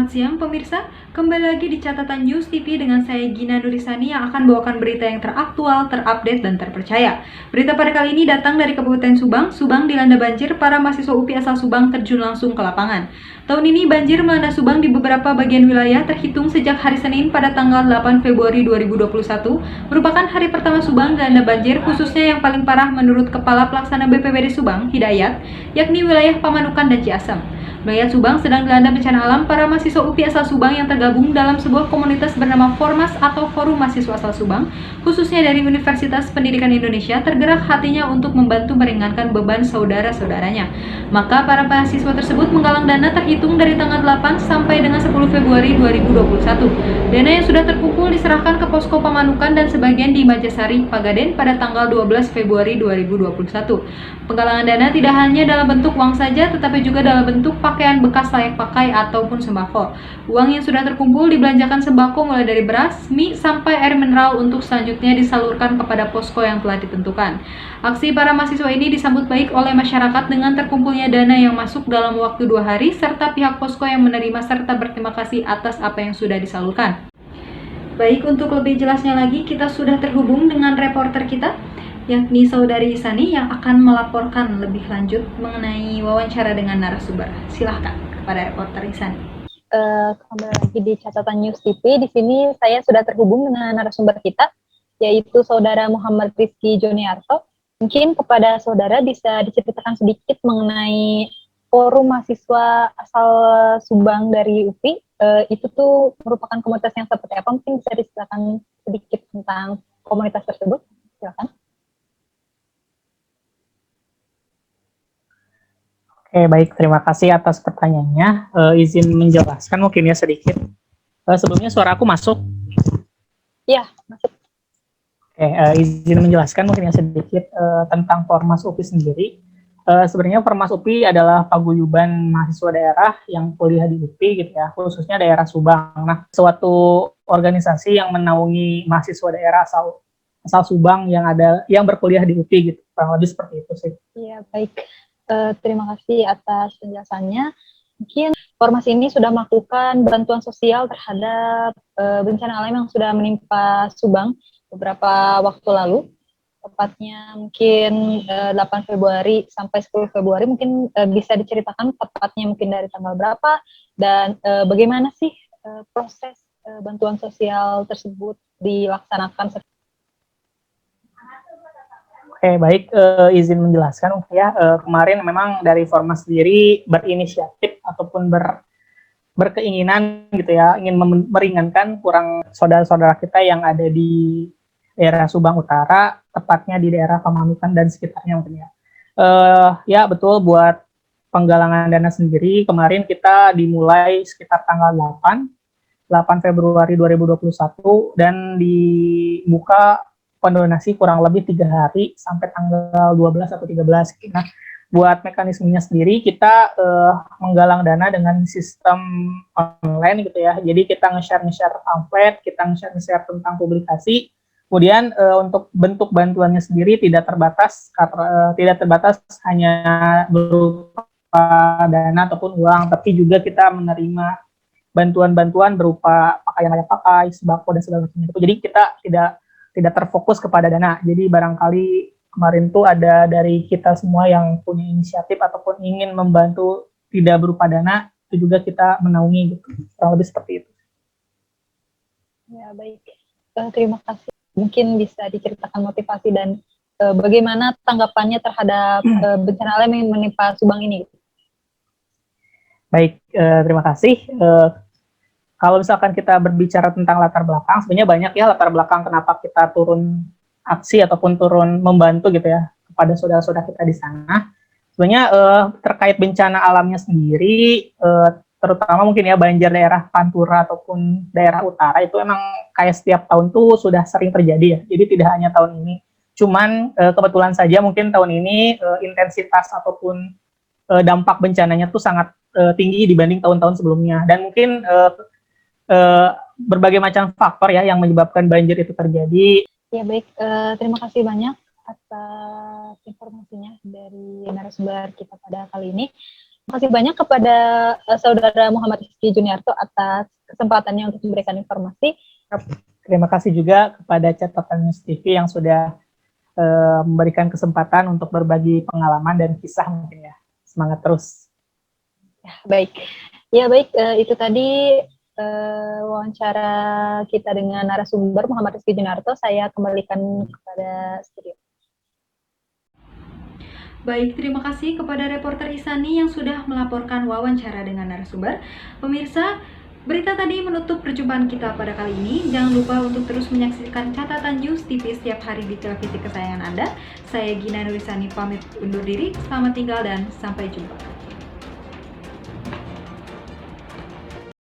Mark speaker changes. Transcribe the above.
Speaker 1: Selamat siang pemirsa, kembali lagi di Catatan News TV dengan saya Gina Nurisani yang akan bawakan berita yang teraktual, terupdate, dan terpercaya. Berita pada kali ini datang dari Kabupaten Subang. Subang dilanda banjir, para mahasiswa UPI asal Subang terjun langsung ke lapangan. Tahun ini banjir melanda Subang di beberapa bagian wilayah terhitung sejak hari Senin pada tanggal 8 Februari 2021, merupakan hari pertama Subang dilanda banjir, khususnya yang paling parah menurut Kepala Pelaksana BPBD Subang, Hidayat, yakni wilayah Pamanukan dan Ciasem. Wilayah Subang sedang dilanda bencana alam. Para mahasiswa UPI asal Subang yang tergabung dalam sebuah komunitas bernama Formas atau Forum Mahasiswa asal Subang, khususnya dari Universitas Pendidikan Indonesia, tergerak hatinya untuk membantu meringankan beban saudara-saudaranya. Maka para mahasiswa tersebut menggalang dana terhitung dari tanggal 8 sampai dengan 10 Februari 2021. Dana yang sudah terkumpul diserahkan ke posko Pamanukan dan sebagian di Majasari, Pagaden pada tanggal 12 Februari 2021. Penggalangan dana tidak hanya dalam bentuk uang saja, tetapi juga dalam bentuk pakaian bekas layak pakai ataupun sembako. Uang yang sudah terkumpul dibelanjakan sembako mulai dari beras, mie, sampai air mineral untuk selanjutnya disalurkan kepada posko yang telah ditentukan. Aksi para mahasiswa ini disambut baik oleh masyarakat dengan terkumpulnya dana yang masuk dalam waktu 2 hari, serta pihak posko yang menerima serta berterima kasih atas apa yang sudah disalurkan. Baik, untuk lebih jelasnya lagi, kita sudah terhubung dengan reporter kita, yakni Saudari Isani yang akan melaporkan lebih lanjut mengenai wawancara dengan narasumber. Silahkan kepada reporter Isani.
Speaker 2: Kembali lagi di Catatan News TV. Di sini saya sudah terhubung dengan narasumber kita, yaitu Saudara Muhammad Rizky Joniarto. Mungkin kepada saudara bisa diceritakan sedikit mengenai Forum Mahasiswa asal Subang dari UPI. Itu tuh merupakan komunitas yang seperti apa? Mungkin bisa diceritakan sedikit tentang komunitas tersebut. Silakan.
Speaker 3: Oke, baik. Terima kasih atas pertanyaannya. Izin menjelaskan mungkin ya sedikit. Sebelumnya suara aku masuk?
Speaker 2: Iya, masuk.
Speaker 3: Oke, izin menjelaskan mungkin ya sedikit tentang Formas UPI sendiri. Sebenarnya Formas UPI adalah paguyuban mahasiswa daerah yang kuliah di UPI gitu ya, khususnya daerah Subang. Nah, suatu organisasi yang menaungi mahasiswa daerah asal Subang yang berkuliah di UPI gitu. Kurang lebih seperti itu sih.
Speaker 2: Iya, baik. Terima kasih atas penjelasannya. Mungkin Formas ini sudah melakukan bantuan sosial terhadap bencana alam yang sudah menimpa Subang beberapa waktu lalu, tepatnya mungkin 8 Februari sampai 10 Februari. Mungkin bisa diceritakan tepatnya mungkin dari tanggal berapa dan bagaimana sih proses bantuan sosial tersebut dilaksanakan.
Speaker 3: Oke, baik, izin menjelaskan ya, kemarin memang dari Formas sendiri berinisiatif ataupun berkeinginan gitu ya, ingin meringankan kurang saudara-saudara kita yang ada di daerah Subang Utara, tepatnya di daerah Pamanukan dan sekitarnya mungkin ya. Ya betul, buat penggalangan dana sendiri kemarin kita dimulai sekitar tanggal 8 Februari 2021 dan dibuka pendonasi kurang lebih 3 hari sampai tanggal 12 atau 13. Nah, buat mekanismenya sendiri kita menggalang dana dengan sistem online gitu ya. Jadi kita nge-share pamflet, kita nge-share tentang publikasi. Kemudian untuk bentuk bantuannya sendiri tidak terbatas hanya berupa dana ataupun uang, tapi juga kita menerima bantuan-bantuan berupa pakaian layak pakai, sembako dan segala macam itu. Jadi kita tidak terfokus kepada dana. Jadi barangkali kemarin tuh ada dari kita semua yang punya inisiatif ataupun ingin membantu tidak berupa dana, itu juga kita menaungi gitu. Kurang lebih seperti itu.
Speaker 2: Ya, baik. Terima kasih. Mungkin bisa diceritakan motivasi dan bagaimana tanggapannya terhadap bencana alam yang menimpa Subang ini.
Speaker 3: Baik, terima kasih. Kalau misalkan kita berbicara tentang latar belakang, sebenarnya banyak ya latar belakang kenapa kita turun aksi ataupun turun membantu gitu ya kepada saudara-saudara kita di sana. Sebenarnya terkait bencana alamnya sendiri, terutama mungkin ya banjir daerah Pantura ataupun daerah utara itu emang kayak setiap tahun tuh sudah sering terjadi ya. Jadi tidak hanya tahun ini. Cuman kebetulan saja mungkin tahun ini intensitas ataupun dampak bencananya tuh sangat tinggi dibanding tahun-tahun sebelumnya. Dan mungkin berbagai macam faktor ya yang menyebabkan banjir itu terjadi.
Speaker 2: Ya baik, terima kasih banyak atas informasinya dari narasumber kita pada kali ini. Terima kasih banyak kepada Saudara Muhammad Rizky Juniarto atas kesempatannya untuk memberikan informasi.
Speaker 3: Terima kasih juga kepada Catatan News TV yang sudah memberikan kesempatan untuk berbagi pengalaman dan kisah mungkin ya. Semangat terus.
Speaker 2: Ya baik, itu tadi wawancara kita dengan narasumber Muhammad Rizky Juniarto. Saya kembalikan kepada studio.
Speaker 1: Baik, terima kasih kepada reporter Isani yang sudah melaporkan wawancara dengan narasumber. Pemirsa, berita tadi menutup perjumpaan kita pada kali ini. Jangan lupa untuk terus menyaksikan Catatan News TV setiap hari di televisi kesayangan Anda. Saya Gina Nurisani pamit undur diri. Selamat tinggal dan sampai jumpa.